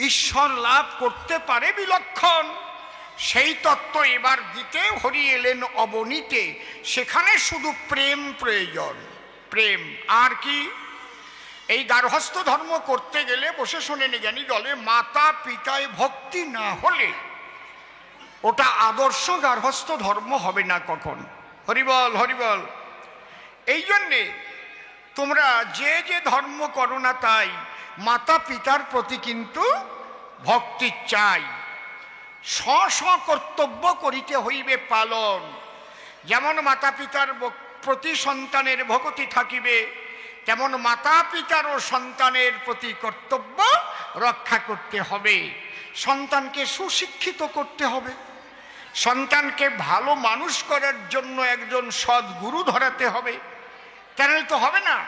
ঈশ্বর লাভ করতে পারে বিলক্ষণ, সেই তত্ত্ব এবার দিতে হরি এলেন অবনীতে। সেখানে শুধু প্রেম প্রয়োজন, প্রেম। আর কি? এই গার্হস্থ্য ধর্ম করতে গেলে বসে শোনেন জ্ঞানী দলে, মাতা পিতায় ভক্তি না হলে ওটা আদর্শ গার্হস্থ্য ধর্ম হবে না কখন। হরিবল হরিবল। এই জন্যে তোমরা যে যে ধর্ম করো না তাই মাতা পিতার প্রতি কিন্তু ভক্তি চাই। স্ব স্ব কর্তব্য করিতে হইবে পালন। যেমন মাতা পিতার প্রতি সন্তানের ভক্তি থাকিবে, তেমন মাতা পিতার ও সন্তানের প্রতি কর্তব্য রক্ষা করতে হবে। সন্তানকে সুশিক্ষিত করতে হবে, সন্তানকে ভালো মানুষ করার জন্য একজন সদ্গুরু ধরাতে হবে। কেন তো হবে না?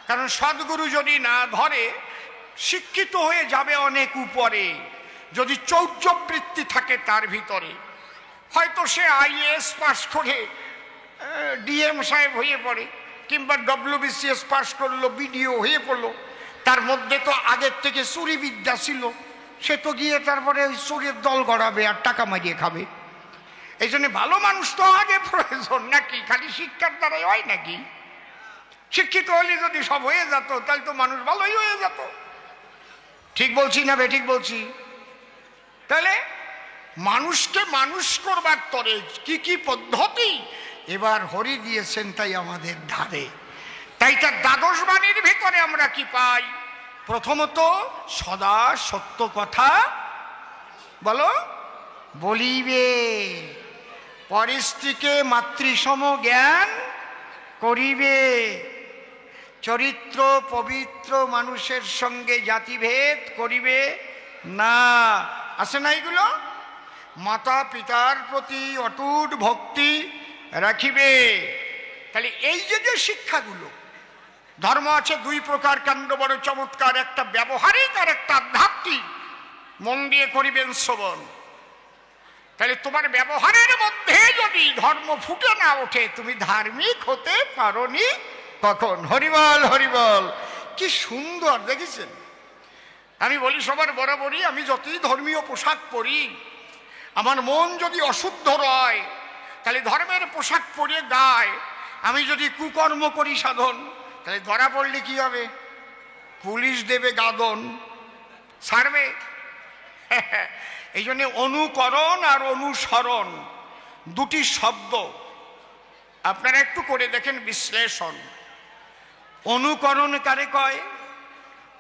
কারণ সদ্গুরু যদি না ধরে শিক্ষিত হয়ে যাবে অনেক উপরে। যদি চৌর্যবৃত্তি থাকে তার ভিতরে, হয়তো সে আইএএস পাশ করে ডিএম সাহেব হয়ে পড়ে, কিংবা ডব্লিউবিসিএস পাশ করলো, বিডিও হয়ে পড়লো। তার মধ্যে তো আগের থেকে চুরি বিদ্যা ছিল, সে তো গিয়ে তারপরে ওই চুরির দল গড়াবে আর টাকা মারিয়ে খাবে। এই জন্য ভালো মানুষ তো আগে প্রয়োজন নাকি? খালি শিক্ষার দ্বারাই হয় নাকি? শিক্ষিত হলে যদি সব হয়ে যেত তাহলে তো মানুষ ভালোই হয়ে যেত। ঠিক বলছি না বেঠিক বলছি? তাহলে মানুষকে মানুষ করবার তরে কি কি পদ্ধতি এবার হরি দিয়েছেন তাই আমাদের ধারে। তাই তার দ্বাদশ বাণীর ভিতরে আমরা কি পাই? প্রথমত সদা সত্য কথা বলো বলিবে, পরিস্ত্রীকে মাতৃসম জ্ঞান করিবে, চরিত্র পবিত্র মানুষের সঙ্গে জাতিভেদ করিবে না। আছে না এগুলো? মাতা পিতার প্রতি অটুট ভক্তি রাখিবে। তাহলে এই যে যে শিক্ষাগুলো, ধর্ম আছে দুই প্রকার, কাণ্ড বড় চমৎকার, একটা ব্যবহারিক আর একটা আধ্যাত্মিক। মন দিয়ে করিবেন শ্রবণ। তাহলে তোমার ব্যবহারের মধ্যে যদি ধর্ম ফুটে না ওঠে, তুমি ধার্মিক হতে পারোনি কখন। হরিবল হরিবল। কি সুন্দর দেখেছেন? আমি বলি সবার বরাবরই, আমি যতই ধর্মীয় পোশাক পরি, আমার মন যদি অশুদ্ধ রয় তাহলে ধর্মের পোশাক পরে গায়। আমি যদি কুকর্ম করি সাধন, তাহলে ধরা পড়লে কি হবে? পুলিশ দেবে গাদন, ছাড়বে? এই জন্য অনুকরণ আর অনুসরণ দুটি শব্দ আপনারা একটু করে দেখেন বিশ্লেষণ। অনুকরণ কারে কয়?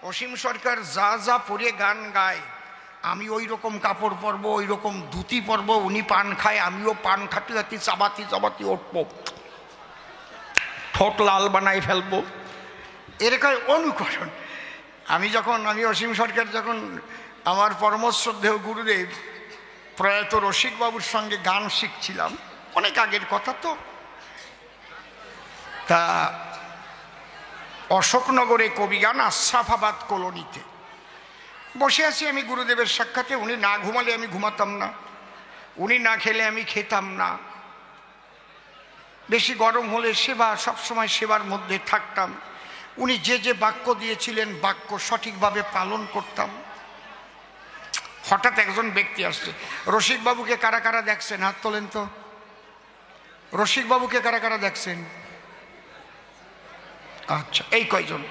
অসীম সরকার যা যা পরে গান গায়, আমি ওই রকম কাপড় পরবো, ওই রকম ধুতি পরবো। উনি পান খায়, আমিও পান খাতে খাতে চাবাতি চাবাতি উঠবো, ঠোঁট লাল বানাই ফেলবো। এর কয় অনুকরণ। আমি অসীম সরকার যখন আমার পরমশ্রদ্ধেয় গুরুদেব প্রয়াত রসিকবাবুর সঙ্গে গান শিখছিলাম, অনেক আগের কথা তো, তা অশোকনগরে কবিগান আশরাফাবাদ কলোনিতে বসে আছি আমি গুরুদেবের সাক্ষাতে। উনি না ঘুমালে আমি ঘুমাতাম না, উনি না খেলে আমি খেতাম না। বেশি গরম হলে সেবা, সবসময় সেবার মধ্যে থাকতাম। উনি যে যে বাক্য দিয়েছিলেন বাক্য সঠিকভাবে পালন করতাম। হঠাৎ একজন ব্যক্তি আসছে। রসিকবাবুকে কারা কারা দেখছেন? হাত তোলেন তো। রসিকবাবুকে কারা কারা দেখছেন? আচ্ছা, এই কয়জন।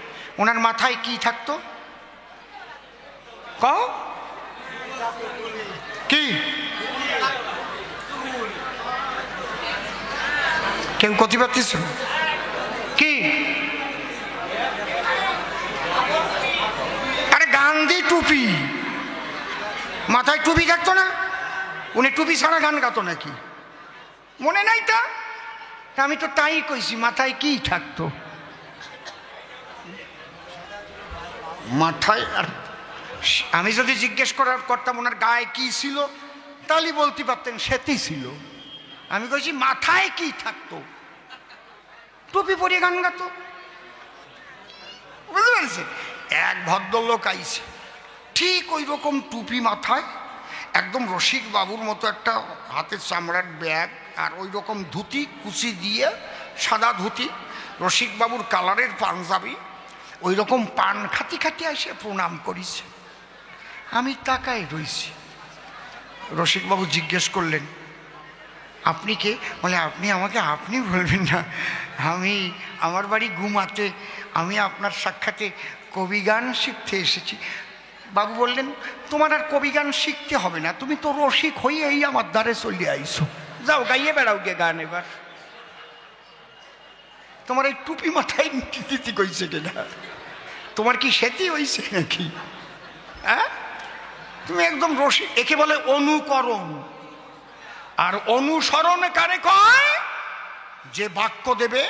ওনার মাথায় কি থাকতো? কি? কেউ কথি পারতিস কি? আরে গান্ধী টুপি। মাথায় টুপি থাকতো না? উনি টুপি ছাড়া গান গাতো নাকি? মনে নাই তা? আমি তো তাই কইছি, মাথায় কি থাকতো? মাথায়। আর আমি যদি জিজ্ঞেস করতাম ওনার গায়ে কি ছিল, তাহলে বলতে পারতেন সেটি ছিল। আমি কইছি মাথায় কি থাকতো? টুপি পরে গান গাতো। বুঝতে পেরেছে? এক ভদ্রলোক আইছে, ঠিক ওই রকম টুপি মাথায়, একদম রসিক বাবুর মতো একটা হাতের চামড়ার ব্যাগ, আর ওই রকম ধুতি কুচি দিয়ে, সাদা ধুতি, রসিক বাবুর কালারের পাঞ্জাবি, ওই রকম পান খাতি খাতি এসে প্রণাম করিছে। আমি তাকায় রইছি। রসিকবাবু জিজ্ঞেস করলেন, আপনি কে? বলে, আপনি আমাকে আপনি বলবেন না, আমি আমার বাড়ি গুমাতে, আমি আপনার সাক্ষাতে কবিগান শিখতে এসেছি। বাবু বললেন, তোমার আর কবিগান শিখতে হবে না, তুমি তো রসিক হইয়েই আমার দ্বারে চলে আইছো, যাও গাইয়ে বেড়াও গে গান। এবার তোমার এই টুপি মাথায় দিতে কইছে কিনা? তোমার কি সেটি হইছে নাকি? হ্যাঁ, তুমি একদম রসিক। একে বলে অনুকরণ। আর অনুসরণ কারে কয়? যে বাক্য দেবে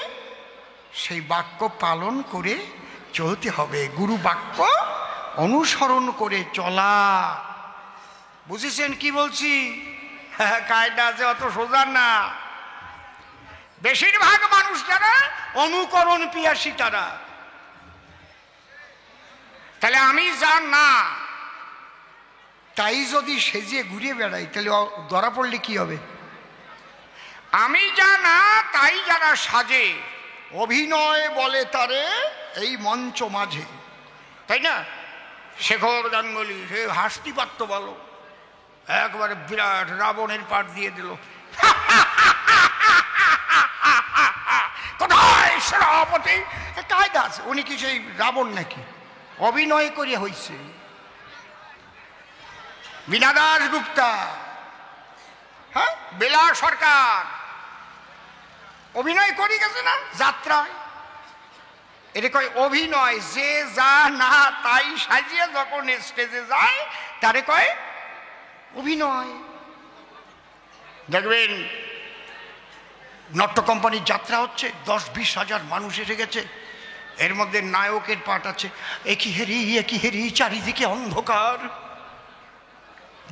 সেই বাক্য পালন করে চলতে হবে। গুরু বাক্য অনুসরণ করে চলা। বুঝেছেন কি বলছি? হ্যাঁ, কায়দা আছে, অত সোজা না। বেশিরভাগ মানুষ যারা অনুকরণ পিয়াসী তারা। তাহলে আমি যা না তাই যদি সেজে ঘুরে বেড়াই, তাহলে ধরা পড়লে কি হবে? আমি যা না তাই যারা সাজে, অভিনয় বলে তারে এই মঞ্চ মাঝে, তাই না? শেখর গাঙ্গুলি সে হাসতে পারতো বলো, একবারে বিরাট রাবণের পাঠ দিয়ে দিল। কোথায় সেনাপতি? কায়দা আছে। উনি কি সেই রাবণ নাকি? অভিনয় করে হইছে। বীণা দাশগুপ্তা, হ্যাঁ, বেলা সরকার অভিনয় করে গেছে না যাত্রায়। এটা কয় অভিনয়। যে যা না তাই সাজিয়ে যখন স্টেজে যায় তারে কয় অভিনয়। দেখবেন নাট্য কোম্পানির যাত্রা হচ্ছে, 10-20 হাজার মানুষ এসে গেছে, এর মধ্যে নায়কের পাঠ আছে। একই হেরি চারিদিকে অন্ধকার,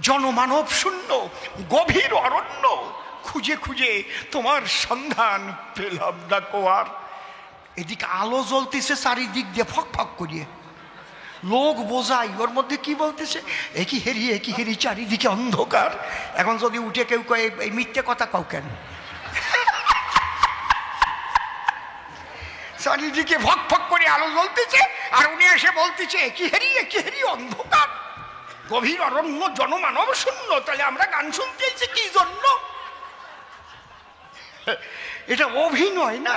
জনমানব শূন্য গভীর অরণ্য, খুঁজে খুঁজে তোমার সন্ধান পেলাম না কোয়ার। এদিকে আলো জ্বলতেছে চারিদিক দিয়ে ফক ফক করিয়ে, লোক বোঝাই ওর মধ্যে কি বলতেছে, একই হেরি চারিদিকে অন্ধকার। এখন যদি উঠে কেউ কয় এই মিথ্যে কথা কাউ কেন? চারিদিকে ফক ফক করে আলো জ্বলতেছে, আর উনি এসে বলতেছে একই হেরি অন্ধকার, গভীর অরণ্য, জনমানব শূন্য। তাহলে আমরা গান শুনতে এসেছি কি জন্য? এটা অভিনয় না।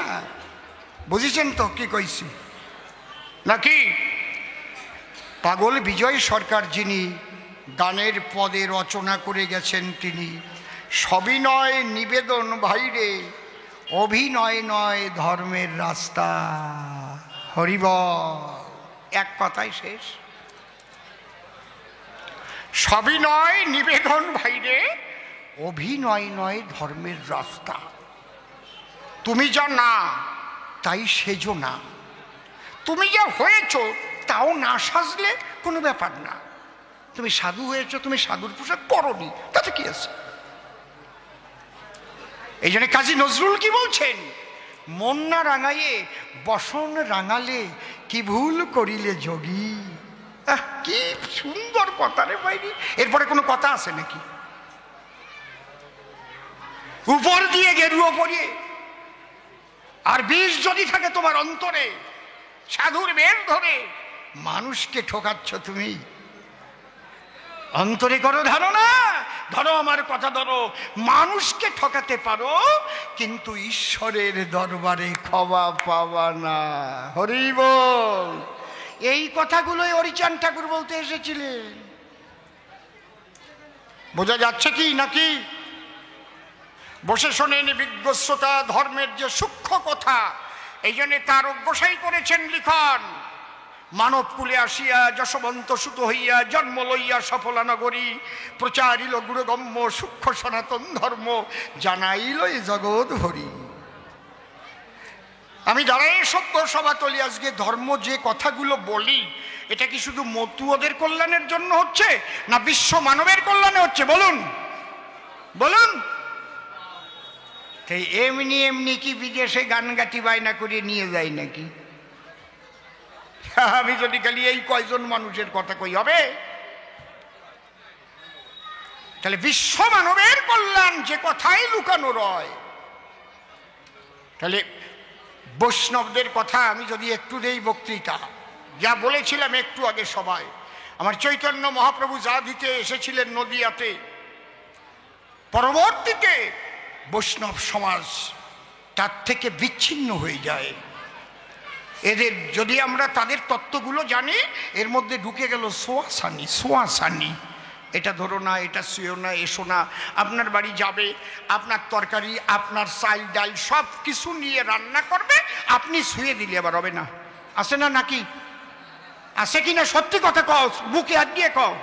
বুঝেছেন তো কি কইছি নাকি? পাগল বিজয় সরকার যিনি গানের পদে রচনা করে গেছেন, তিনি সবিনয় নিবেদন ভাইরে, অভিনয় নয় ধর্মের রাস্তা। হরিবল। এক কথাই শেষ। সবিনয় নিবেদন ভাইরে, অভিনয় নয় ধর্মের রাস্তা। তুমি যা না তাই সেজো না, তুমি যা হয়েছ তাও না সাজলে কোনো ব্যাপার না। তুমি সাধু হয়েছ, তুমি সাধুর পোশাক পরনি, তাতে কি আছে? এই জন্য কাজী নজরুল কি বলছেন? মন না রাঙাইয়ে বসন রাঙালে কি ভুল করিলে যোগী। কি সুন্দর কথা রে বাইরে। এরপরে কোনো কথা আছে নাকি? উপর দিয়ে গেরুয়া পরিয়ে আর বিষ যদি থাকে তোমার অন্তরে, সাধুর বের ধরে মানুষকে ঠকাচ্ছ তুমি। অন্তরে করো ধারণা, ধরো আমার কথা ধরো, মানুষকে ঠকাতে পারো কিন্তু ঈশ্বরের দরবারে ক্ষমা পাবা না। হরি বল। এই কথাগুলোই হরিচাঁদ ঠাকুর বলতে এসেছিলেন। বোঝা যাচ্ছে কি নাকি? বসে শোনেন বিজ্ঞ শ্রোতা ধর্মের যে সূক্ষ্ম কথা। এই জন্যে তার অভ্যাসাই করেছেন লিখন। মানব কুলে আসিয়া যশবন্ত সুত হইয়া জন্ম লইয়া সফলা নগরী, প্রচারিল গুরুগম্য সূক্ষ্ম সনাতন ধর্ম, জানাইল এ জগৎ ভরি। আমি দাঁড়াই সভ্য সভা তলি আজকে ধর্ম যে কথাগুলো বলি, এটা কি শুধু মতুয়াদের কল্যাণের জন্য হচ্ছে না বিশ্ব মানবের কল্যাণে হচ্ছে? বলুন বলুন। এমনি এমনি কি বিদেশে গান গাটি বায়না করে নিয়ে যায় নাকি? আমি যদি খালি এই কয়জন মানুষের কথা কই হবে? তাহলে বিশ্ব মানবের কল্যাণ যে কথাই লুকানো রয়। তাহলে বৈষ্ণবদের কথা আমি যদি একটু দেই বক্তৃতা, যা বলেছিলাম একটু আগে সবাই, আমার চৈতন্য মহাপ্রভু যা দিতে এসেছিলেন নদিয়াতে, পরবর্তীতে বৈষ্ণব সমাজ তার থেকে বিচ্ছিন্ন হয়ে যায়। এদের যদি আমরা তাদের তত্ত্বগুলো জানি, এর মধ্যে ঢুকে গেল সোয়াসানি, এটা ধরো না, এটা শুয়েও না, এসো না, আপনার বাড়ি যাবে, আপনার তরকারি, আপনার চাল ডাল সব কিছু নিয়ে রান্না করবে, আপনি শুয়ে দিলে আবার হবে না। আসে না নাকি? আসে কিনা? সত্যি কথা কও, বুকে হাত দিয়ে কও।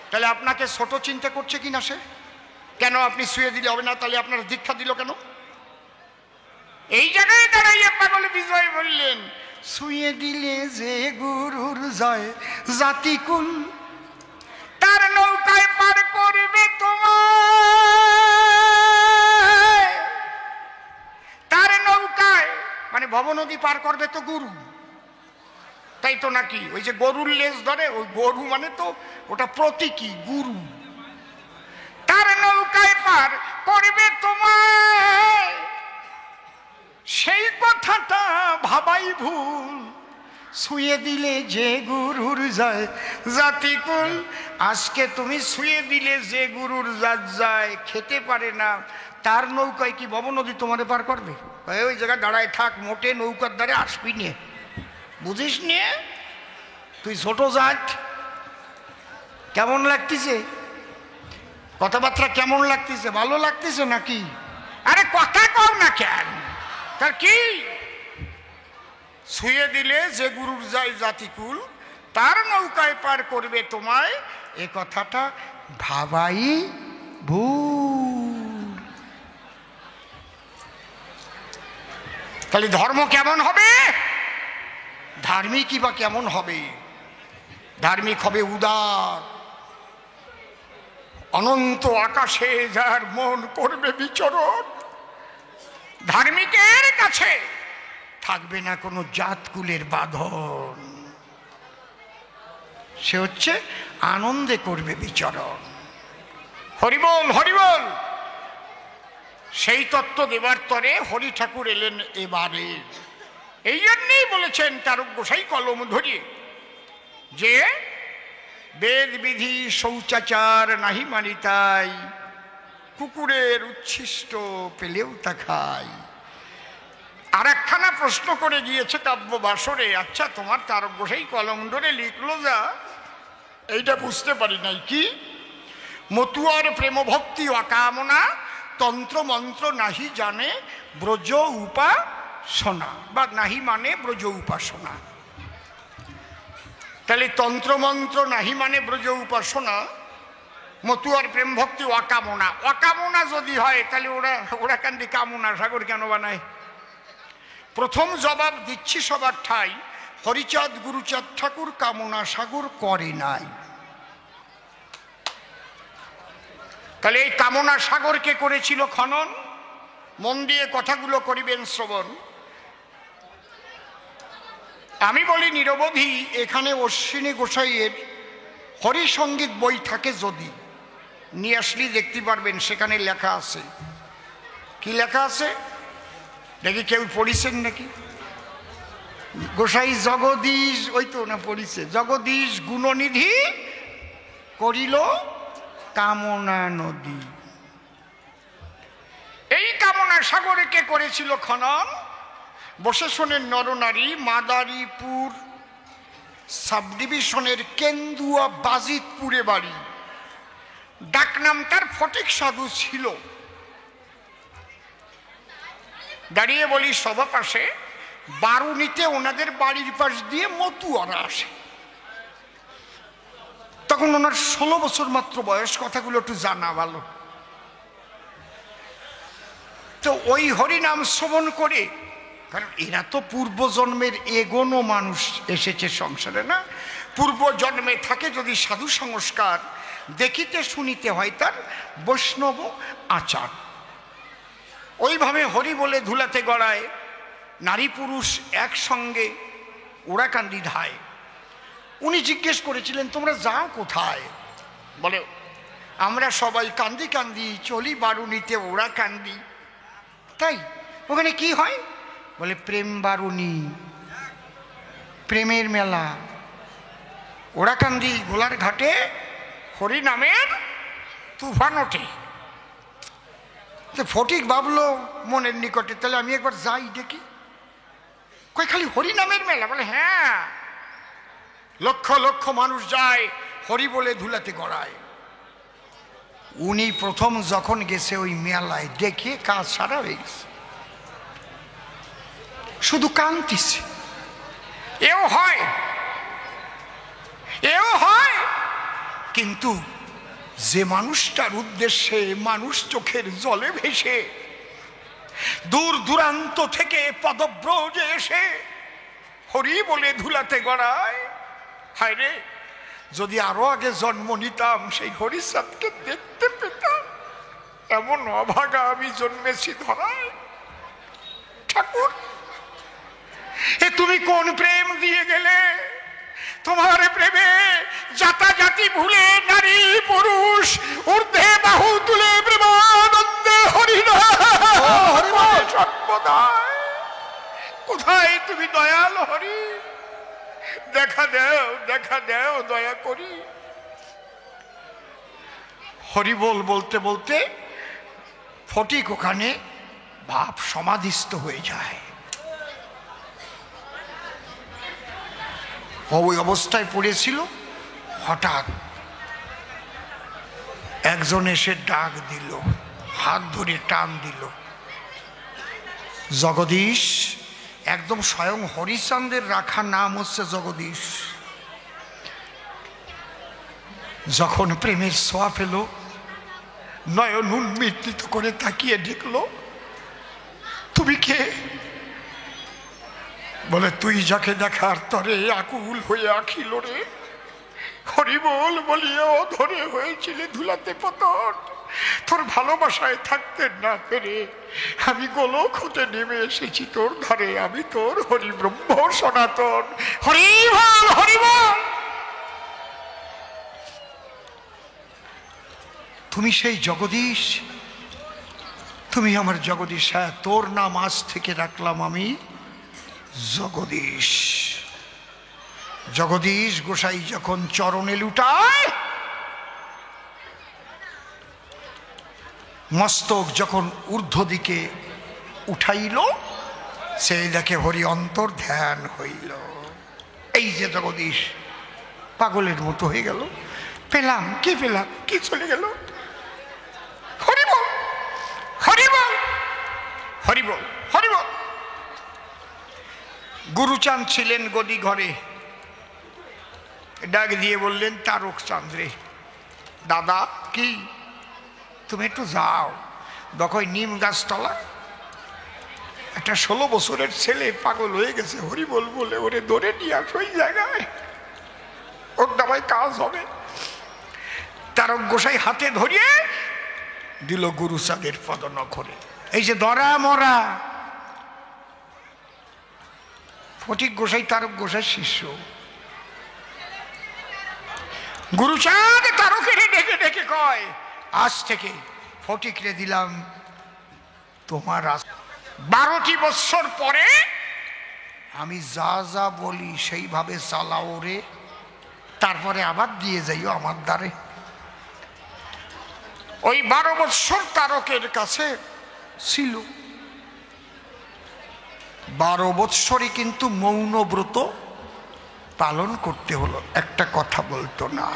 তাহলে আপনাকে ছোট চিন্তা করছে কিনা সে? কেন আপনি শুয়ে দিলে হবে না? তাহলে আপনার দীক্ষা দিল কেন? এই জায়গায় দাঁড়াইয়া পাগল বিজয় বললেন, শুয়ে দিলে যে গুরুর জয় জাতিকুল, তার নৌকায় পার করবে তোমায়। তার নৌকায় মানে ভবনদী পার করবে তো গুরু, তাই তো নাকি? ওই যে গরুর লেজ ধরে, ওই গরু মানে তো ওটা প্রতীকী গুরু। তার নৌকায় পার করবে তোমায়, সেই কথাটা ভাবাই ভুল। শুয়ে দিলে যে গুরুর যায় জাতিকুল, আজকে তুমি শুয়ে দিলে যে গুরুর জাত যায়, খেতে পারে না, তার নৌকায় কি ভবনদী তোমারে পার করবে? ওই জায়গায় দাঁড়ায় থাক, মোটে নৌকার দ্বারে আসবি নিয়ে, বুঝিস নিয়ে? তুই ছোট জাত। কেমন লাগতেছে কথাবার্তা? কেমন লাগতেছে? ভালো লাগতেছে নাকি? আরে কথা কও না কেন? তার কি? শুয়ে দিলে যে গুরুর যায় জাতিকুল, তার নৌকায় পার করবে তোমায়, এ কথাটা ভাবাই ভুল। তাহলে ধর্ম কেমন হবে? ধার্মিকই বা কেমন হবে? ধার্মিক হবে উদার, অনন্ত আকাশে যার মন করবে বিচরণ। ধার্মিকের কাছে থাকবে না কোনো জাতকুলের বাঁধন, সে হচ্ছে আনন্দে করবে বিচরণ। হরিবল হরিবল। সেই তত্ত্ব দেবার তরে হরি ঠাকুর এলেন এবারে। এই জন্যই বলেছেন তারক গোসাই কলম ধরিয়ে যে বেদ বিধি শৌচাচার নাহি মানিতাই, কুকুরের উচ্ছিষ্ট পেলেও তা খাই। আর একখানা প্রশ্ন করে গিয়েছে কাব্য বাসরে, আচ্ছা তোমার তারক গোসাই কলম ধরে লিখলো যা, এইটা বুঝতে পারি নাই কি? মতুয়ার প্রেম ভক্তি অকামনা, তন্ত্র মন্ত্র নাহি জানে ব্রজ উপাসনা, বা নাহি মানে ব্রজ উপাসনা। তাহলে তন্ত্রমন্ত্র নাহি মানে ব্রজ উপাসনা, মতুয়ার প্রেম ভক্তি অকামনা। অকামনা যদি হয় তাহলে ওরা কান্দি কামনা সাগর কেন বানায়? প্রথম জবাব দিচ্ছি সবার ঠাই, হরিচাঁদ গুরুচাঁদ ঠাকুর কামনা সাগর করে নাই। তাহলে এই কামনা সাগরকে করেছিল খনন। মন দিয়ে কথাগুলো করিবেন শ্রবণ। আমি বলি নিরবধি, এখানে অশ্বিনী গোসাইয়ের হরিসঙ্গীত বই থাকে, যদি নিয়ে আসলেই দেখতে পারবেন সেখানে লেখা আছে। কি লেখা আছে দেখি, কেউ পড়িছেন নাকি? গোসাই জগদীশ, ওই তো না পড়িছে, জগদীশ গুণনিধি করিল কামনা নদী। এই কামনা সাগরকে করেছিল খনন। বসে শোনেন নরনারী, মাদারীপুর সাব ডিভিশনের কেন্দুয়া বাজিতপুরে বাড়ি। ডাকনাম তার ফটিক সাধু ছিল। দাঁড়িয়ে বলি সভা পাশে বারুনিতে ওনাদের বাড়ির পাশ দিয়ে মতুয়ারা আসে। তখন ওনার 16 বছর মাত্র বয়স। কথাগুলো একটু জানা ভালো। তো ওই হরিনাম শ্রবণ করে, কারণ এরা তো পূর্বজন্মের এগোনো মানুষ এসেছে সংসারে, না? পূর্বজন্মে থাকে যদি সাধু সংস্কার, দেখিতে শুনিতে হয় তার বৈষ্ণব আচার। ওইভাবে হরি বলে ধুলাতে গড়ায় নারী পুরুষ একসঙ্গে ওড়াকান্দি ধায়। উনি জিজ্ঞেস করেছিলেন, তোমরা যাও কোথায়? বলে, আমরা সবাই কান্দি কান্দি চলি বারুনিতে ওড়াকান্দি। তাই ওখানে কি হয়? বলে, প্রেম বারুনি। প্রেমের মেলা। ওরাকান্দি গোলার ঘাটে হরি নামের তুফান ওঠে। ফটিক ভাবলো মনের নিকটে, তাহলে আমি একবার যাই দেখি। কই খালি হরি নামের মেলা? বলে হ্যাঁ, লক্ষ লক্ষ মানুষ যায় হরি বলে ধুলাতে গড়ায়। উনি প্রথম যখন গেছে ওই মেলায়, দেখে কাজ সারা হয়ে গেছে, শুধু কান্তিছে। এও হয়, এও হয়। কিন্তু যে মানুষটার উদ্দেশ্যে মানুষ চোখের জলে ভেসে দূর দূরান্ত থেকে পদব্রজে এসে হরি বলে ধুলাতে গড়ায়, হায় রে, যদি আরো আগে জন্ম নিতাম সেই হরিচাঁদকে দেখতে পেতাম। এমন অভাগা আমি জন্মেছি ধরায়। ঠাকুর, এ তুমি কোন প্রেম দিয়ে গেলে? তোমার প্রেমে জাতি ভুলে নারী পুরুষ ঊর্ধ্বে বাহু তুলে প্রেমানন্দে হরিনাম সর্বদাই। কোথায় তুমি দয়াল হরি? দেখা দেও, দেখা দেও দয়া করি। হরি বল বলতে বলতে ফটিক ওখানে ভাব সমাধিস্থ হয়ে যায়। ওই অবস্থায় পড়েছিল, হঠাৎ একজন এসে ডাক দিল, হাত ধরে টান দিল, জগদীশ। একদম স্বয়ং হরিচাঁদের রাখা নাম হচ্ছে জগদীশ। যখন প্রেমের ছোঁয়া পেল, নয়ন উন্মিলিত করে তাকিয়ে দেখলো, তুমি কে? বলে তুই যাকে দেখার তরে আকুল হয়ে আখিল রে, হরিবল বলিও ধরে হয়েছিলে ধুলাতে পতন। তোর ভালোবাসায় থাকতে না পেরে আমি গোলক হতে নেমে এসেছি তোর ধারে। আমি তোর হরি ব্রহ্ম সনাতন। হরিবল, হরিবল। তুমি সেই জগদীশ, তুমি আমার জগদীশ। হ্যাঁ, তোর নাম আজ থেকে রাখলাম আমি জগদীশ। জগদীশ গোসাই যখন চরণে লুটায়, মস্তক যখন ঊর্ধ্ব দিকে উঠাইল, সেই দেখে হরি অন্তর ধ্যান হইল। এই যে জগদীশ পাগলের মতো হয়ে গেল। পেলাম কি, পেলাম কি, চলে গেল। হরিবল, হরিবল, হরিবল, হরিবল। গুরুচাঁদ ছিলেন গদি ঘরে, ডাক দিয়ে বললেন, তারক চাঁদ রে, দাদা কি, তুমি একটু যাও। দেখো নিম গাছতলা একটা 16 বছরের ছেলে পাগল হয়ে গেছে, হরিবল বলে ওরে ধরে নিয়ে আস ওই জায়গায়, ওর দাবায় কাজ হবে। তারক গোসাই হাতে ধরিয়ে দিল গুরুচাঁদের পদনখরে। এই যে দরা মরা। ফটিক গোসাই তারক গোসাই শিষ্য। গুরুচাঁদ তারকের ডেকে ডেকে কয়, আজ থেকে ফটিকরে দিলাম তোমার। 12টি বৎসর পরে আমি যা যা বলি সেইভাবে চালাও রে, তারপরে আবার দিয়ে যাইও আমার দ্বারে। ওই 12 বৎসর তারকের কাছে ছিল। 12 বৎসরই কিন্তু মৌন ব্রত পালন করতে হলো, একটা কথা বলতো না।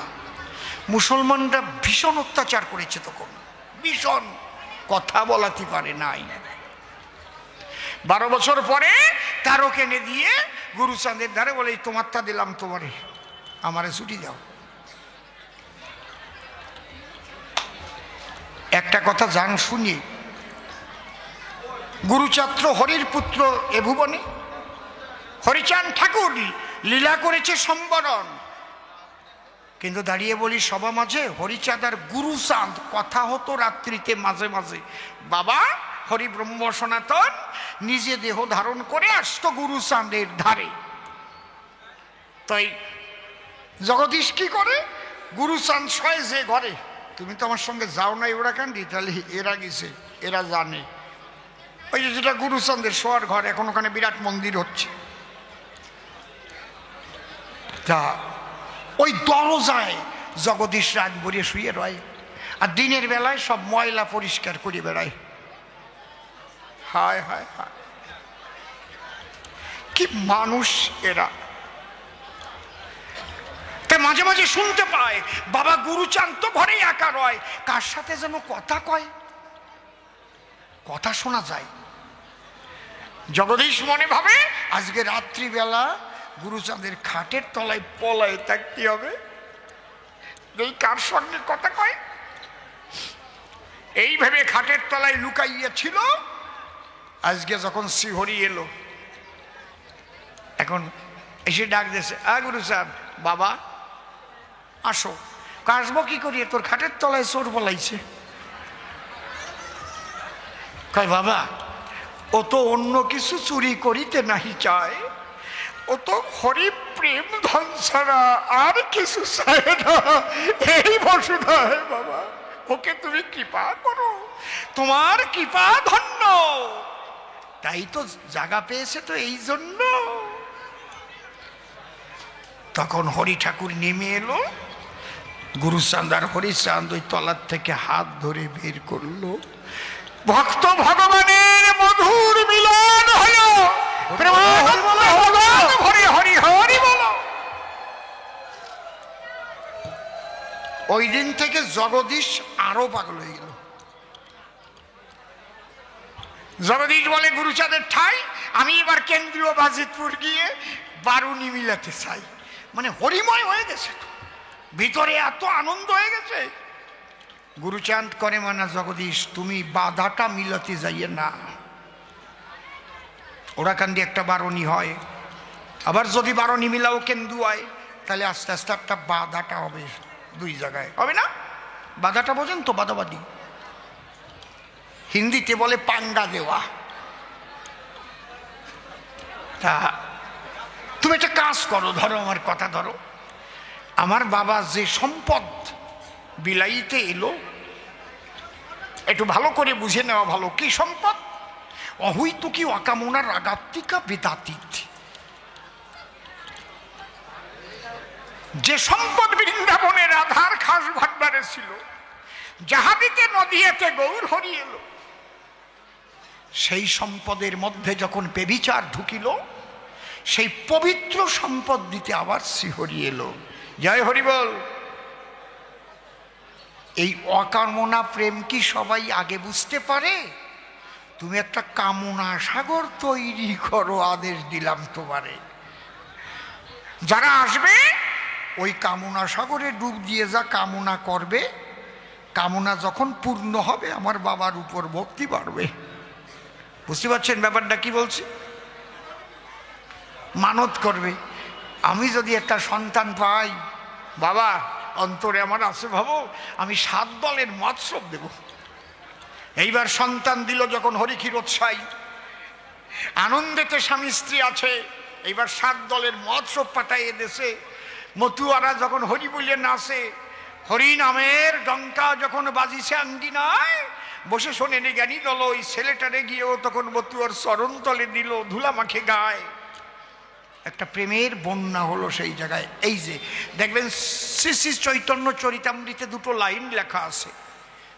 মুসলমানরা ভীষণ অত্যাচার করেছে তখন, ভীষণ, কথা বলাতে পারে নাই। 12 বছর পরে তারক এনে দিয়ে গুরুচাঁদের ধারে বলে, তোমারটা দিলাম তোমারে, আমারে ছুটি দাও। একটা কথা জান শুনি, গুরুচাত্র হরির পুত্র এ ভুবনে হরিচাঁদ ঠাকুর লীলা করেছে সম্বরণ। কিন্তু দাঁড়িয়ে বলি সভা মাঝে, হরিচাঁদ আর গুরুচাঁদ কথা হতো রাত্রিতে মাঝে মাঝে। বাবা হরি ব্রহ্ম সনাতন নিজে দেহ ধারণ করে আসতো গুরুচাঁদের ধারে। তাই জগদীশ কি করে, গুরুচাঁদ শয়ে যে ঘরে, তুমি তো আমার সঙ্গে যাও নাই ওরাকান্দি, তাহলে এরা গেছে, এরা জানে। ওই যে যেটা গুরুচাঁদের শোয়ার ঘর, এখন ওখানে বিরাট মন্দির হচ্ছে। তা ওই দরজায় জগদীশ রাত ভরে শুয়ে রয়, আর দিনের বেলায় সব ময়লা পরিষ্কার করে বেড়ায়। হায় হায় হায়, কি মানুষ এরা! মাঝে মাঝে শুনতে পায় বাবা গুরুচাঁদ তো ঘরে একা রয়, কার সাথে যেন কথা কয়, কথা শোনা যায়। জগদীশ মনে ভাবে আজকে রাত্রিবেলা গুরুচাঁদের খাটের তলায় পলায় থাকতে হবে, এই কার সঙ্গে কথা কয়। এই ভেবে খাটের তলায় লুকাইয়াছিল। আজকে যখন শ্রীহরি এলো, এখন এসে ডাক দিয়েছে, গুরুচাঁদ বাবা আসো। আসবো কি করিয়ে, তোর খাটের তলায় চোর বলাইছে। কয় বাবা ও তো অন্য কিছু চুরি করিতে নাহি চায়, ও তো হরি প্রেম ধন ছাড়া আর কিছু চায় না। এই বসুধা হে বাবা, ওকে তুমি কৃপা করো, তোমার কৃপা ধন্য, তাই তো জায়গা পেয়েছে তো এই জন্য। তখন হরি ঠাকুর নেমে এলো। গুরুচাঁদ আর হরিচাঁদ ওই তলার থেকে হাত ধরে বের করলো। ভক্ত ভগবানের মধুর মিলন হলো, হরি হরি হরি বলো। ওই দিন থেকে জগদীশ আরো পাগল হয়ে গেল। জগদীশ বলে, গুরুচাঁদের ঠাই আমি এবার কেন্দ্রীয় বাজিতপুর গিয়ে বারুনি মিলাতে চাই। মানে হরিময় হয়ে গেছে, ভিতরে এত আনন্দ হয়ে গেছে। গুরুচাঁদ করে মানা, জগদীশ তুমি বাধাটা মিলাতে যাইয়ে না, ওরা কান্দি একটা বারণী হয়, আবার যদি বারণী মিলাও কেন্দু হয়, তাহলে আস্তে আস্তে একটা বাধাটা হবে, দুই জায়গায় হবে না। বাধাটা বোঝেন তো, বাদাবাদি হিন্দিতে বলে পাঙ্গা দেওয়া। তা তুমি একটা কাজ করো, ধরো আমার কথা ধরো, আমার বাবা যে সম্পদ বিলাইতে এলো, একটু ভালো করে বুঝে নেওয়া ভালো। কি সম্পদ? অহৈতু কি অকামনার রাগাত্মিকা বেদাতীত। যে সম্পদ বৃন্দাবনে রাধার খাস ভান্ডারে ছিল, যাহাদিতে নদীতে গৌর হরি এলো, সেই সম্পদের মধ্যে যখন বেবিচার ঢুকিল, সেই পবিত্র সম্পদ দিতে আবার শ্রীহরি এলো। জয় হরি বল। এই অকামনা প্রেম কি সবাই আগে বুঝতে পারে? তুমি একটা কামনা সাগর তৈরি করো, আদেশ দিলাম তোমারে। যারা আসবে ওই কামনা সাগরে ডুব দিয়ে যা কামনা করবে, কামনা যখন পূর্ণ হবে আমার বাবার উপর ভক্তি বাড়বে। বুঝতে পারছেন ব্যাপারটা কি বলছি? মানত করবে, আমি যদি একটা সন্তান পাই, বাবা অন্তরে আমার আছে ভাবো আমি 7 দলের মৎসব দেব। এইবার সন্তান দিল যখন হরিক্ষীরোৎসাহী আনন্দেতে স্বামী স্ত্রী আছে, এইবার 7 দলের মৎসব পাঠাইয়ে দেশে। মতুয়ারা যখন হরি বলিয়ে নাচে, হরি নামের ডঙ্কা যখন বাজিছে আঙ্গিনায়, বসে শোনেন জ্ঞানী দল ওই ছেলেটারে গিয়েও তখন মতুয়ার চরণ তলে দিল, ধুলা মাখে গায়। একটা প্রেমের বন্যা হলো সেই জায়গায়। এই যে দেখবেন শ্রী শ্রী চৈতন্য চরিতামৃতে 2টো লাইন লেখা আছে,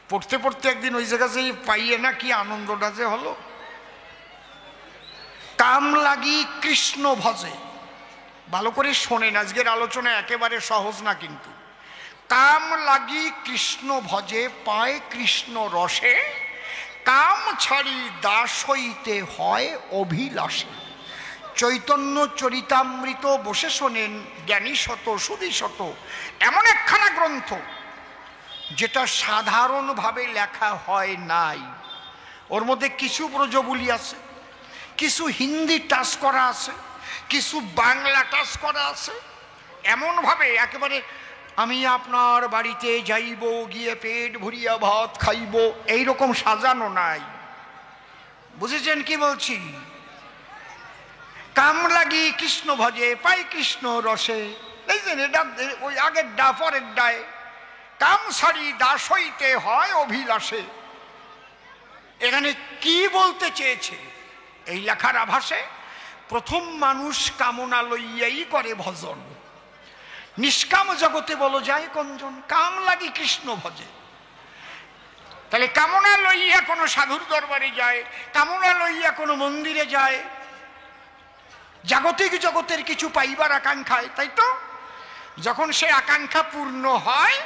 পড়তে পড়তে একদিন ওই জায়গা যে পাইয়ে না কি আনন্দটা যে হলো। কাম লাগি কৃষ্ণ ভজে, ভালো করে শোনেন, আজকের আলোচনা একেবারে সহজ না, কিন্তু কাম লাগি কৃষ্ণ ভজে পায় কৃষ্ণ রসে, কাম ছাড়ি দাস হইতে হয় অভিলাষে। চৈতন্য চরিতামৃত বসে শোনেন, জ্ঞানী শত সুধী শত, এমন একখানা গ্রন্থ যেটা সাধারণভাবে লেখা হয় নাই। ওর মধ্যে কিছু ব্রজবুলি আছে, কিছু হিন্দি টাচ করা আছে, কিছু বাংলা টাচ করা আছে। এমনভাবে একেবারে আমি আপনার বাড়িতে যাইব, গিয়ে পেট ভরিয়া ভাত খাইব, এইরকম সাজানো নাই। বুঝেছেন কি বলছি? কাম লাগি কৃষ্ণ ভজে পাই কৃষ্ণ রসে, দেখছেন এটা ওই আগের ডা পরের ডায়, কাম ছাড়ি দাস হইতে হয় অভিলাষে। এখানে কি বলতে চেয়েছে এই লেখার আভাসে? প্রথম মানুষ কামনা লইয়াই করে ভজন, নিষ্কাম জগতে বলো যায় কোনজন, কাম লাগি কৃষ্ণ ভজে। তাহলে কামনা লইয়া কোনো সাধুর দরবারে যায়, কামনা লইয়া কোনো মন্দিরে যায়, জাগতিক জগতের কিছু পাইবার আকাঙ্ক্ষায়, তাই তো? যখন সে আকাঙ্ক্ষা পূর্ণ হয়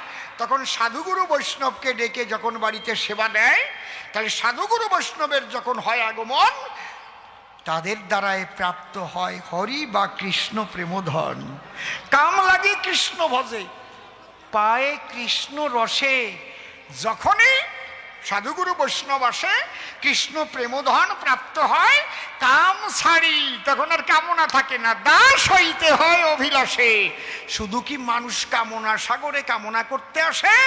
তখন সাধুগুরু বৈষ্ণবকে ডেকে যখন বাড়িতে সেবা দেয়, তাহলে সাধুগুরু বৈষ্ণবের যখন হয় আগমন, তাদের দ্বারায় প্রাপ্ত হয় হরি বা কৃষ্ণ প্রেমধন। কাম লাগে কৃষ্ণ ভজে, পায়ে কৃষ্ণ রসে। যখনই সাধুগুরু বৈষ্ণব আসে, কৃষ্ণ প্রেমধন প্রাপ্ত হয়, কাম ছাড়ি, তখন আর কামনা থাকে না, দাস হইতে হয় অভিলাষে। শুধু কি মানুষ কামনা সাগরে কামনা করতে আসে?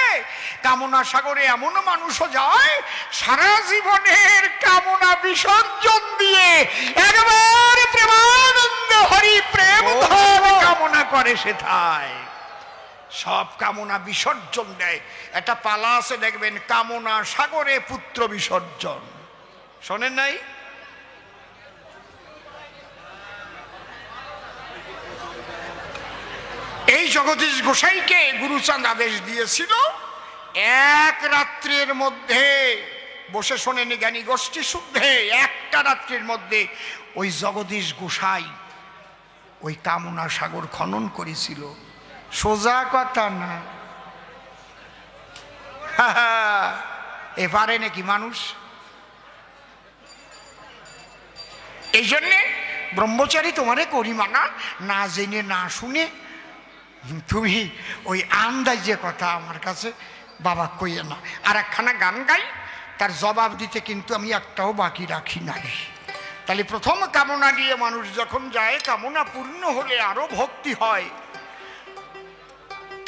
কামনা সাগরে এমন মানুষও যায় সারা জীবনের কামনা বিসর্জন দিয়ে একবার প্রেমানন্দ হরি প্রেম ধন কামনা করে সেথায়, সব কামনা বিসর্জন দেয়। একটা পালা আছে দেখবেন, কামনা সাগরে পুত্র বিসর্জন, শোনেন নাই? এই জগদীশ গোসাইকে গুরুচাঁদ আদেশ দিয়েছিল এক রাত্রের মধ্যে, বসে শোনেনি জ্ঞানী গোষ্ঠী শুদ্ধে, একটা রাত্রির মধ্যে ওই জগদীশ গোসাই ওই কামনা সাগর খনন করেছিল। সোজা কথা না, এবারে নাকি মানুষ। এই জন্যে ব্রহ্মচারী তোমারে করি মানা, না জেনে না শুনে তুমি ওই আন্দাজে কথা আমার কাছে বাবা কইয়ে না। আর একখানা গান গাই, তার জবাব দিতে কিন্তু আমি একটাও বাকি রাখি নাই। তাহলে প্রথম কামনা নিয়ে মানুষ যখন যায়, কামনা পূর্ণ হলে আরো ভক্তি হয়,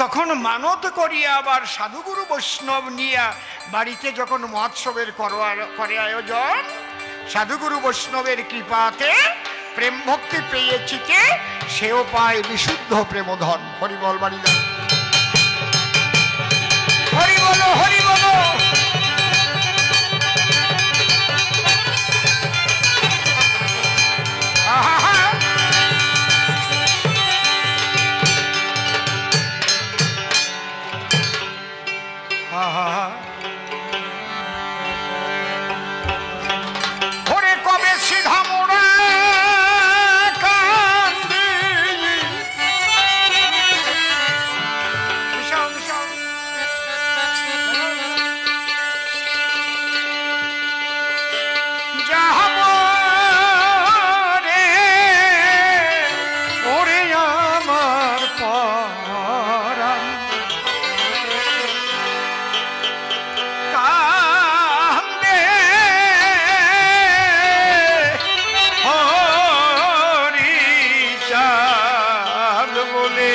তখন মানত করিয়া আবার সাধুগুরু বৈষ্ণব নিয়া বাড়িতে যখন মহোৎসবের করে আয়োজন, সাধুগুরু বৈষ্ণবের কৃপাতে প্রেম ভক্তি পেয়েছিতে সেও পায় বিশুদ্ধ প্রেমধন। হরি বল বাড়ি যান, হরি বলো হরি বলো। ওরে কবে সিধা মোড়া কান্দি, যাব রে ওরে আমার পরাণ, কান্দে হরি চাঁদ বলে।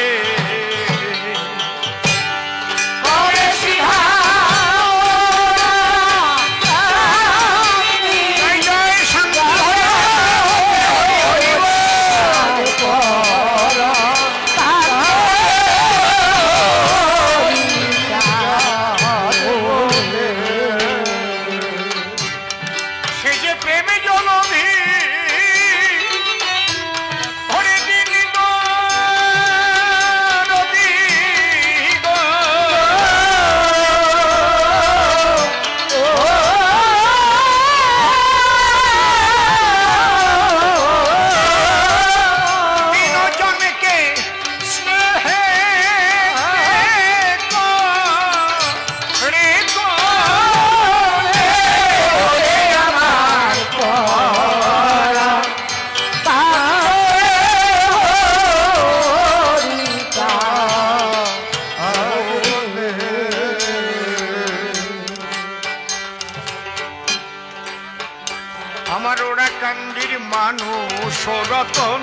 আমার ওরা কান্দির মানুষ রতন,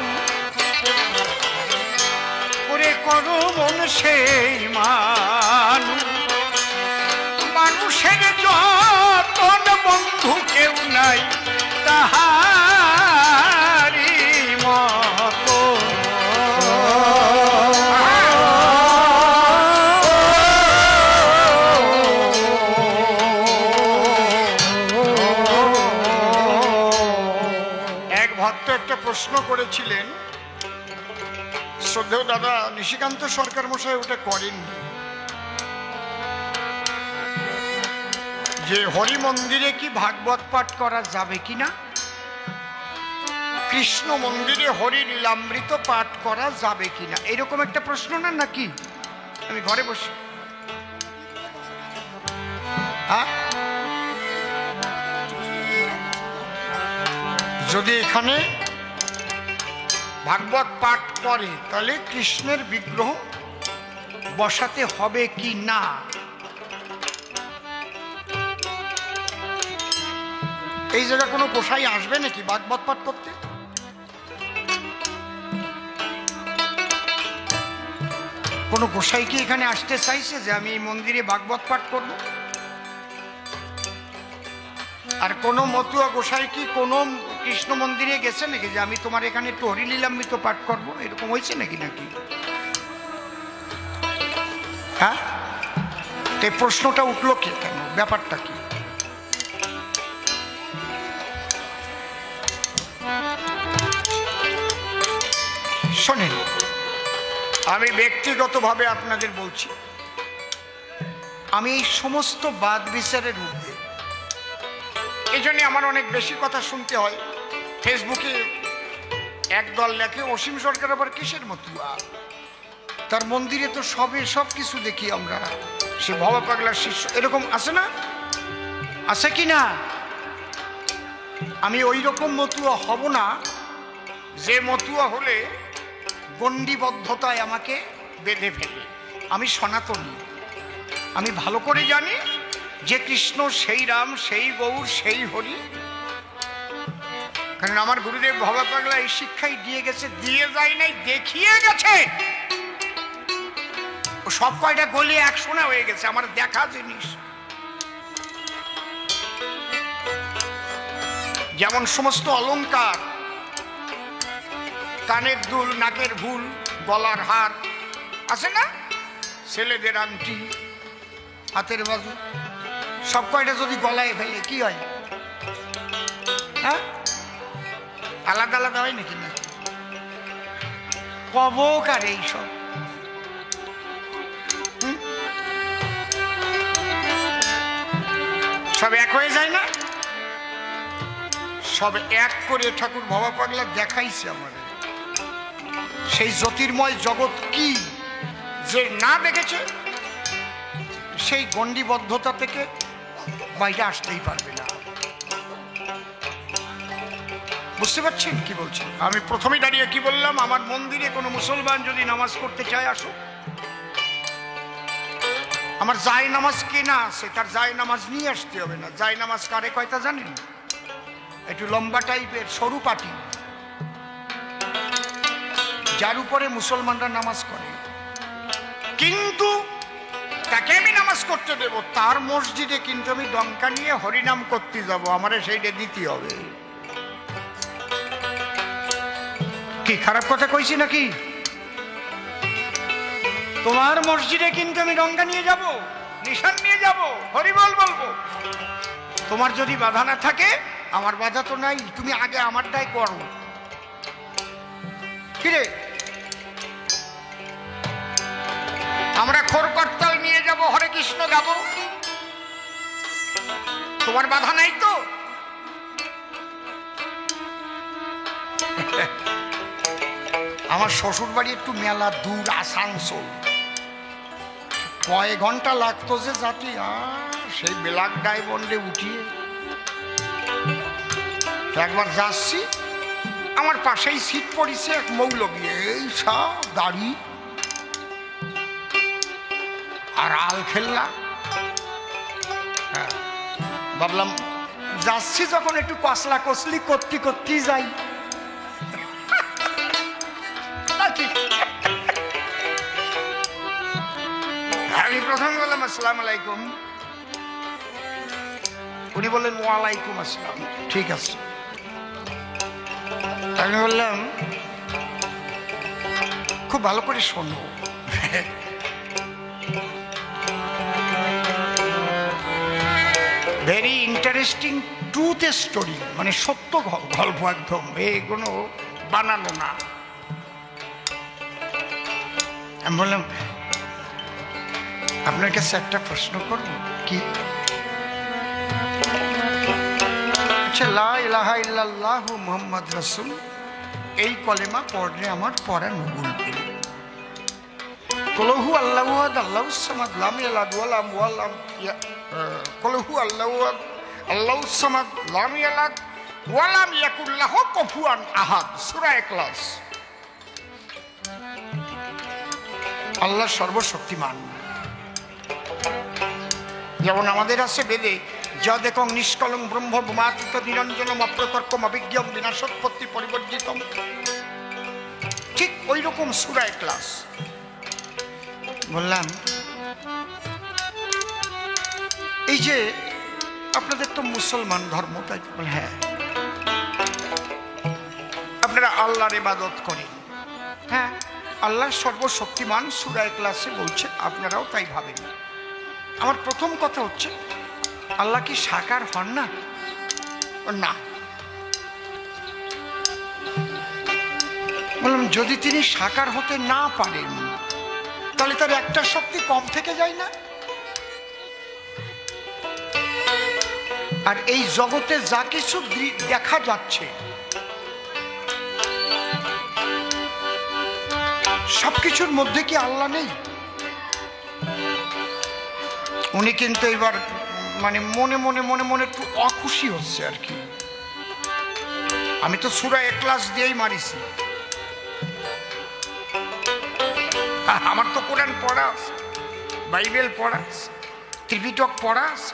ওরে করো মন সেই মানুষের যতন বন্ধু কেউ নাই তাহারি মতো। প্রশ্ন করেছিলেন, শ্রদ্ধেয় দাদা নিশিকান্ত সরকার মশাই ওটা করেননি, যে হরি মন্দিরে কি ভাগবত পাঠ করা যাবে কিনা, কৃষ্ণ মন্দিরে হরি লীলামৃত পাঠ করা যাবে কিনা, এরকম একটা প্রশ্ন না নাকি? আমি ঘরে বসে যদি এখানে ভাগবত পাঠ করে তাহলে কৃষ্ণের বিগ্রহ বসাতে হবে কি না? এই জায়গায় কোনো গোসাই আসবে নাকি ভাগবত পাঠ করতে? কোনো গোসাই কি এখানে আসতে চাইছে যে আমি এই মন্দিরে ভাগবত পাঠ করব? আর কোনো মতুয়া গোসাই কি কোনো কৃষ্ণ মন্দিরে গেছে নাকি যে আমি তোমার এখানে একটু হরিলীলামৃত পাঠ করবো? এরকম হয়েছে নাকি? হ্যাঁ, এই প্রশ্নটা উঠলো কি, কেন, ব্যাপারটা কি? শোনেন, আমি ব্যক্তিগতভাবে আপনাদের বলছি, আমি এই সমস্ত বাদ বিচারের ঊর্ধ্বে। এই জন্যে আমার অনেক বেশি কথা শুনতে হয়। ফেসবুকে একদল লেখে অসীম সরকার আবার কিসের মতুয়া, তার মন্দিরে তো সব কিছু দেখি আমরা, সে ভবা পাগলার শিষ্য, এরকম আছে না? আছে কি না? আমি ওই রকম মতুয়া হব না যে মতুয়া হলে গণ্ডিবদ্ধতায় আমাকে বেঁধে ফেলে। আমি সনাতনী, আমি ভালো করে জানি যে কৃষ্ণ সেই রাম, সেই গৌর, সেই হরি। কারণ আমার গুরুদেব ভবা পাগলা এই শিক্ষাই দিয়ে গেছে, দিয়ে যায় নাই, দেখিয়ে গেছে। ও সব কয়টা গলে এক শোনা হয়ে গেছে, আমার দেখা জিনিস। যেমন সমস্ত অলংকার, কানের দুল, নাকের ভুল, গলার হার আছে না, ছেলেদের আংটি, হাতের বাজু, সব কয়টা যদি গলায় ফেলে কি হয়? হ্যাঁ, আলাদা আলাদা হয় নাকি? না, কবকার এইসব সব এক হয়ে যায় না? সব এক করে ঠাকুর ভবা পাগলা দেখাইছে আমাদের। সেই জ্যোতির্ময় জগৎ কি যে না দেখেছে, সেই গণ্ডিবদ্ধতা থেকে বাইরে আসতেই পারবে না। বুঝতে পারছেন কি বলছি? আমি প্রথমে দাঁড়িয়ে কি বললাম, আমার মন্দিরে কোনো মুসলমান যদি নামাজ পড়তে চায় আসো, আমার জায় নামাজ কেনা আছে, তার জায় নামাজ নিয়ে আসতে হবে না। জায় নামাজ কারে কয়টা জানেন? একটু লম্বা টাইপের সরু পাটি, যার উপরে মুসলমানরা নামাজ করে, কিন্তু তাকে আমি নামাজ করতে দেব, তার মসজিদে কিন্তু আমি ডঙ্কা নিয়ে হরিনাম করতে যাব, আমারে সেইটা দিতে হবে। কি খারাপ কথা কইছি নাকি? তোমার মসজিদে কিন্তু আমি ডঙ্কা নিয়ে যাব, নিশান নিয়ে যাব, হরিবল বলবো। তোমার যদি বাধা না থাকে, আমার বাধা তো নাই, তুমি আগে আমারটাই করো। কিরে, আমরা খোর করতাল নিয়ে যাব, হরে কৃষ্ণ গাবো, তোমার বাধা নাই তো? আমার শ্বশুর বাড়ি একটু মেলা দূর, আসানসোল, কয় ঘন্টা লাগতো যে জাতি, সেই ব্ল্যাক ডায়মন্ডে উঠিয়ে একবার যাচ্ছি, আমার পাশেই সিট পড়েছে এক মৌলবী, এই সব দাড়ি আর আল খেললা। হ্যাঁ, ভাবলাম যাচ্ছি যখন একটু কসলা কসলি করতে যাই। আমি প্রথম বললাম আসসালাম আলাইকুম, উনি বললেন ওয়ালাইকুম আসসালাম। ঠিক আছে, আমি বললাম খুব ভালো করে শোনো, ভেরি ইন্টারেস্টিং ট্রুথ স্টোরি, মানে সত্য গল্প একদম, এগুলো বানানো না। আমি বললাম আপনার কাছে একটা প্রশ্ন করব, কি? আচ্ছা, লা ইলাহা ইল্লাল্লাহু মুহাম্মদ রাসূল, এই কলেমা পড়লে আমার পড়া নবুল কলহু আল্লাহু আহাদ আল্লাহুস সামাদ লাম ইয়ালিদ ওয়া লাম কলহু আল্লাহু আহাদ আল্লাহুস সামাদ লাম ইয়ালিদ ওয়া লাম ইয়াকুল লাহু কুফুয়ান আহাদ, সূরা ইখলাস। আল্লাহ সর্বশক্তিমান। যেমন আমাদের আছে বেদে যদেকং নিষ্কলং ব্রহ্ম ভূমাতীত নিরঞ্জনম অপ্রতর্কম অভিজ্ঞম বিনাশোৎপত্তি পরিবর্জিতম, ঠিক ওই রকম সূরা ইখলাস। বললাম এই যে আপনাদের তো মুসলমান ধর্ম, তাই? হ্যাঁ। আপনারা আল্লাহর ইবাদত করেন, হ্যাঁ, আল্লাহ সর্বশক্তিমান সূরা ইখলাসে বলছে, আপনারাও তাই ভাবেন। আমার প্রথম কথা হচ্ছে, আল্লাহ কি সাকার হন না? না। বললাম যদি তিনি সাকার হতে না পারেন তাহলে তার একটা শক্তি কম থেকে যায় না? আর এই জগতে যা কিছু দেখা যাচ্ছে সবকিছুর মধ্যে কি আল্লাহ নেই? উনি কিন্তু এবার মানে মনে মনে মনে মনে একটু অখুশি হচ্ছে আর কি। আমি তো সূরা ইখলাস দিয়েই মারিছি। আমার তো কোরআন পড়া আছে, বাইবেল পড়া আছে, ত্রিপিটক পড়া আছে,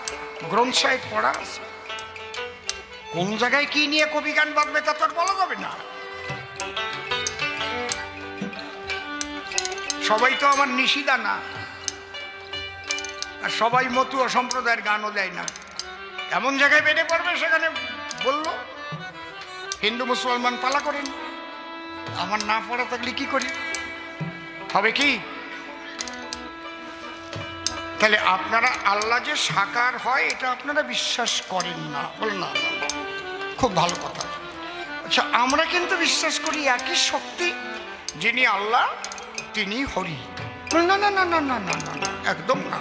গ্রন্থ সাহিব পড়া আছে। কোন জায়গায় কি নিয়ে কবি গান বাঁধবে তা তো আর বলা যাবে না। সবাই তো আমার নিশিদা না, আর সবাই মতুয়া সম্প্রদায়ের গানও দেয় না। এমন জায়গায় বেড়ে পড়বে সেখানে বললো হিন্দু মুসলমান পালা করেন, আমার না পড়া থাকলে কি করি, হবে কি? তাহলে আপনারা আল্লাহ যে সাকার হয় এটা আপনারা বিশ্বাস করেন না? বল না, খুব ভালো কথা। আচ্ছা, আমরা কিন্তু বিশ্বাস করি একই শক্তি, যিনি আল্লাহ তিনি হরি। না না না না না না না না, একদম না।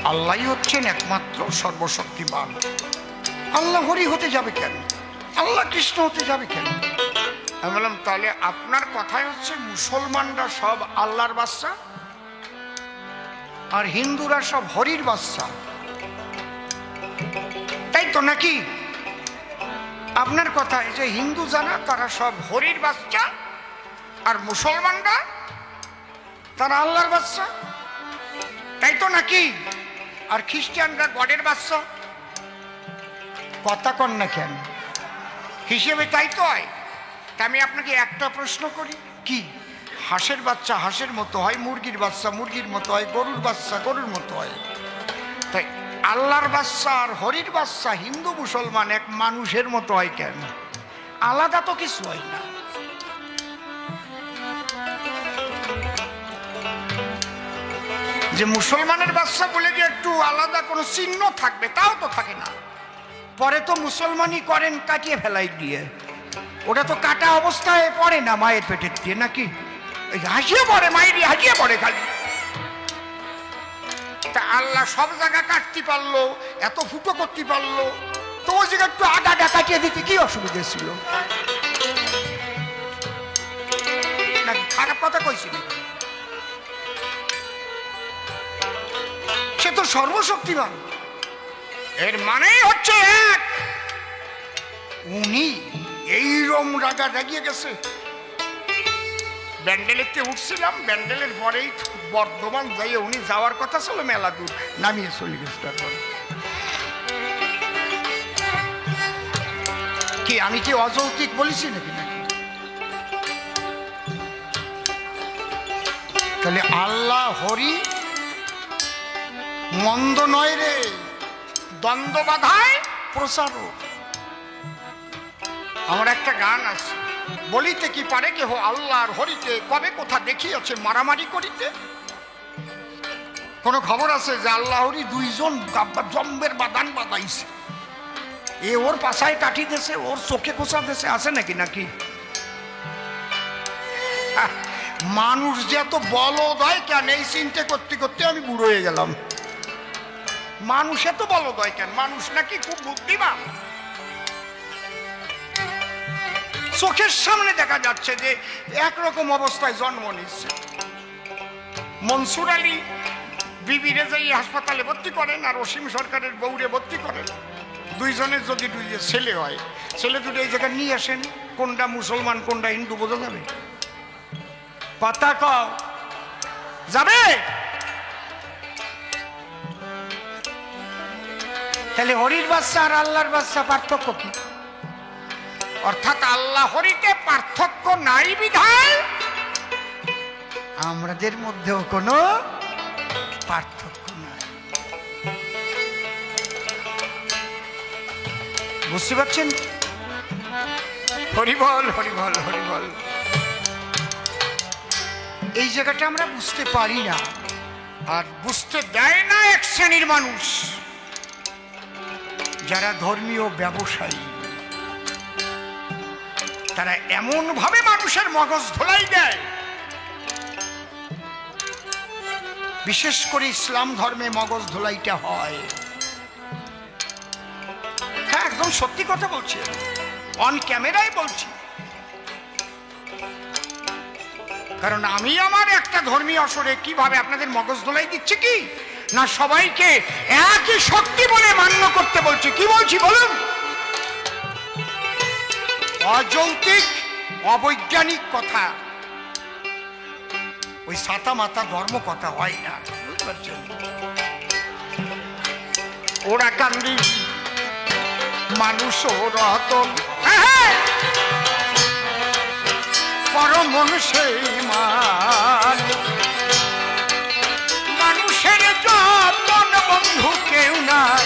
আল্লাহই হচ্ছেন একমাত্র সর্বশক্তিমান। আল্লাহ হরি হতে যাবে কেন? আল্লাহ কৃষ্ণ হতে যাবে কেন? আমি বললাম তাহলে আপনার কথাই হচ্ছে মুসলমানরা সব আল্লাহর বাচ্চা আর হিন্দুরা সব হরির বাচ্চা, তাই তো নাকি? আপনার কথা যে হিন্দু জানা তারা সব হরির বাচ্চা আর মুসলমানরা তারা আল্লাহর বাচ্চা, তাই তো নাকি? আর খ্রিস্টানরা গডের বাচ্চা। কথা কন না কেন? হিসেবে তাই তো হয়। তা আমি আপনাকে একটা প্রশ্ন করি, কি হাঁসের বাচ্চা হাঁসের মতো হয়, মুরগির বাচ্চা মুরগির মতো হয়, গরুর বাচ্চা গরুর মতো হয়? তাই আল্লাহর বাচ্চা আর হরির বাচ্চা হিন্দু মুসলমান এক মানুষের মতো হয় কেন? আলাদা তো কিছু হয় না। যে মুসলমানের বাচ্চা বলে যে একটু আলাদা কোনো চিহ্ন থাকবে, তাও তো থাকে না। পরে তো মুসলমানই করেন কাটিয়ে ফেলাই দিয়ে, ওটা তো কাটা অবস্থায় পড়ে না মায়ের পেটের দিয়ে, নাকি? হাসিয়ে পড়ে, মায়ের হাসিয়ে পড়ে খালি। তা আল্লাহ সব জায়গা কাটতে পারলো, এত ফুটো করতে পারলো, তো ওই জায়গা একটু আগাটা কাটিয়ে দিতে কি অসুবিধা ছিল? নাকি খারাপ কথা কইছি? সে তো সর্বশক্তিমান। এর মানেই হচ্ছে এক, উনি এইরকম রাগা রাগিয়ে গেছে। ব্যান্ডেলেতে উঠছিলাম, ব্যান্ডেলের পরেই বর্ধমান যাইয়ে উনি যাওয়ার কথা ছিল, মেলা দূর নামিয়ে চলে গেছে। তারপরে কি আমি কি অযৌক্তিক বলেছি নাকি? তাহলে আল্লাহ হরি মন্দ নয় রে, দ্বন্দ্ব বাধায় প্রচারক। আমার একটা গান আছে, বলিতে কি পারে কেহ আল্লাহর হরিতে, কবে কোথা দেখিয়াছে মারামারি করিতে। কোন খবর আছে যে আল্লাহ হরি দুইজন জম্বের বাদান বাদাইছে, এ ওর পাশায় কাটি দেছে, ওর চোখে কোষা দেছে, আছে নাকি? নাকি মানুষ যে এত বলদ হয় কেন, এই চিন্তা করতে করতে আমি বুড়ো হয়ে গেলাম। মানুষ এত বলদ হয় কেন? মানুষ নাকি খুব বুদ্ধিমান। চোখের সামনে দেখা যাচ্ছে যে একরকম অবস্থায় জন্ম নিচ্ছে। মনসুর আলী বিবিরে যাই হাসপাতালে ভর্তি করেন আর অসীম সরকারের বউরে ভর্তি করেন। দুইজনের যদি দুই ছেলে হয়, ছেলে দুটো এই জায়গায় নিয়ে আসেন, কোনটা মুসলমান কোনটা হিন্দু বোঝা যাবে? কথা কও যাবে? তাহলে হরির বাচ্চা আর আল্লাহর বাচ্চা পার্থক্য কি? অর্থাৎ আল্লাহ হরিতে পার্থক্য নাই বিধায় আমাদের মধ্যেও কোনো পার্থক্য নাই। বুঝতে পারছেন? হরিবল হরিবল হরিবল। এই জায়গাটা আমরা বুঝতে পারি না, আর বুঝতে দেয় না এক শ্রেণীর মানুষ যারা ধর্মীয় ব্যবসায়ী। তারা এমন ভাবে মানুষের মগজ ধোলাই দেয়, বিশেষ করে ইসলাম ধর্মে মগজ ধোলাইটা হয়। হ্যাঁ, একদম সত্যি কথা বলছি, অন ক্যামেরায় বলছি। কারণ আমি আমার একটা ধর্মীয় আসরে কিভাবে আপনাদের মগজ ধোলাই দিচ্ছি কি না, সবাইকে একই শক্তি বলে মান্য করতে বলছি। কি বলছি বলুন? অযৌক্তিক অবৈজ্ঞানিক কথা, ওই সাতা মাতা ধর্ম কথা হয় না। বুঝতে পারছেন? ওরা কান্দি মানুষ রতন পরম সেই মান, মানুষের যতন বন্ধু কেউ নাই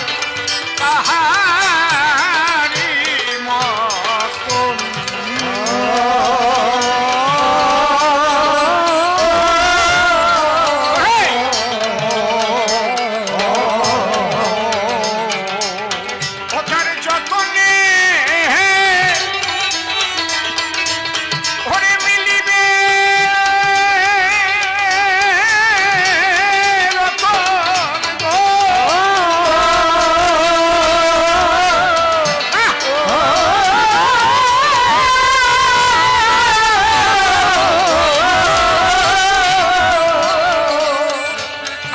তাহারি মতন। ওটার যতনে ওরে মিলিবে রতন গো।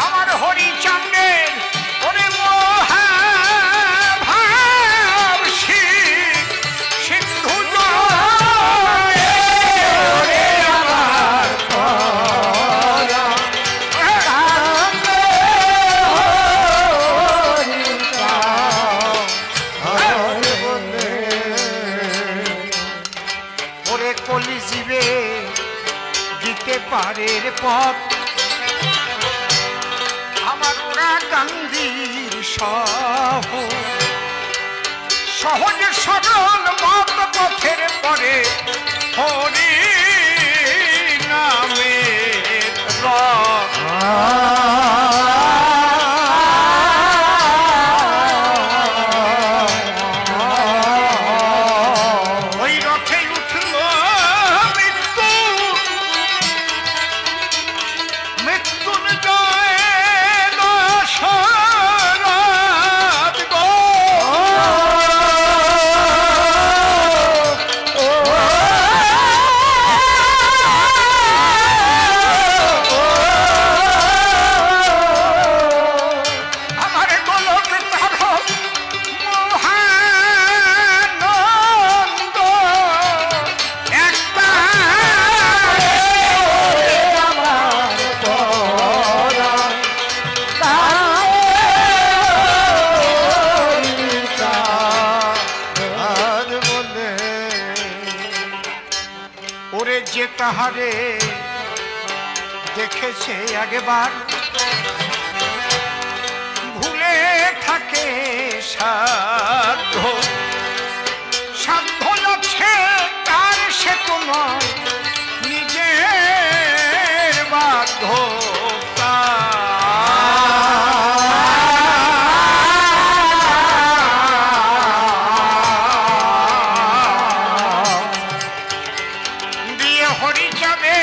আমার হরিচন্দ্রের ওরে মহাভাব সিন্ধু জলে ওরে আমার ওরে কলি জীবে দিতে পারে পথ, আমার ওরা গান্ধীর সহ সহজ সরল মত পথের পরে হরি নামে ওই রথে উঠল মৃত্যু, মৃত্যুঞ্জয় দশরথ গো। আমার গোলক তারক মহানন্দ একটা ওরে যে তাহারে দেখেছে একবার ভুলে থাকে সাধ্য, সাধ্য আছে তার সে তো নয় নিজের বাধ্যতা। দিয়ে হরিচাঁদে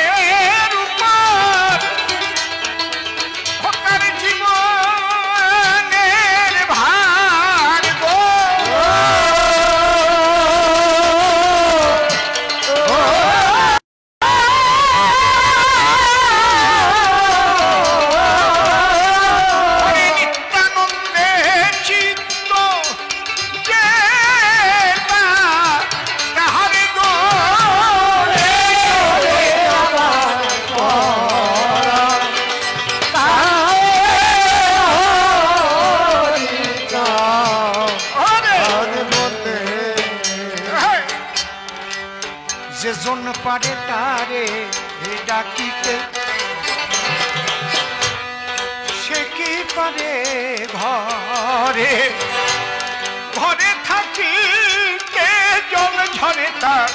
পারে তারে ডাকিতে, সে কি পারে ঘরে ঘরে থাকিতে জল ঝরে তার